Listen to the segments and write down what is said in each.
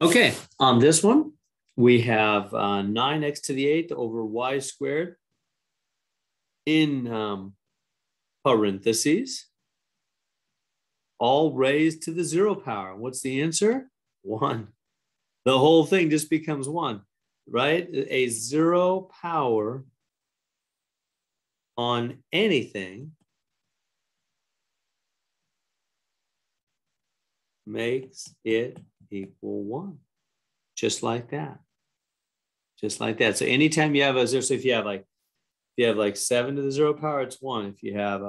Okay, on this one, we have 9x to the 8th over y squared in parentheses, all raised to the 0 power. What's the answer? 1. The whole thing just becomes 1, right? A 0 power on anything makes it equal 1. Just like that. Just like that. So anytime you have a 0, so if you have like 7 to the 0 power, it's 1. If you have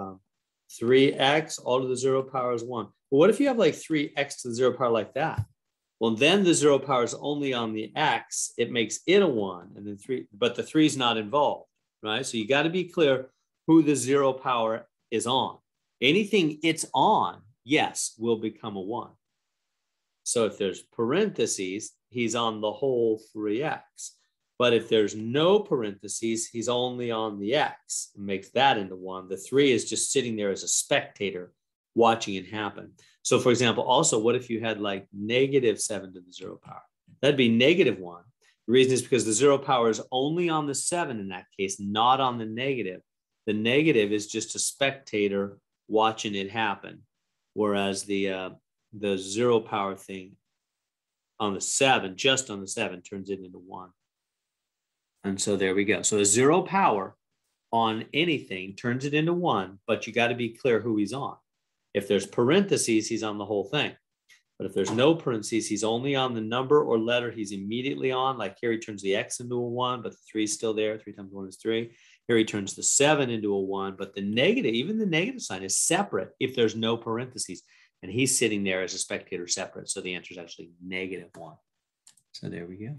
3x, all to the 0 power is 1. But what if you have like 3x to the 0 power like that? Well, then the 0 power is only on the x. It makes it a 1, and then 3, but the 3 is not involved, right? So you got to be clear who the 0 power is on. Anything it's on, yes, will become a 1. So if there's parentheses, he's on the whole 3x. But if there's no parentheses, he's only on the x. It makes that into 1. The 3 is just sitting there as a spectator watching it happen. So for example, also, what if you had like negative 7 to the 0 power? That'd be negative 1. The reason is because the 0 power is only on the 7 in that case, not on the negative. The negative is just a spectator watching it happen. Whereas the 0 power thing on the 7, just on the 7, turns it into 1. And so there we go. So a 0 power on anything turns it into 1, but you got to be clear who he's on. If there's parentheses, he's on the whole thing. But if there's no parentheses, he's only on the number or letter he's immediately on. Like here, he turns the x into a 1, but the 3 is still there. 3 times 1 is 3. Here he turns the 7 into a 1, but the negative, even the negative sign, is separate if there's no parentheses. And he's sitting there as a spectator separate. So the answer is actually negative 1. So there we go.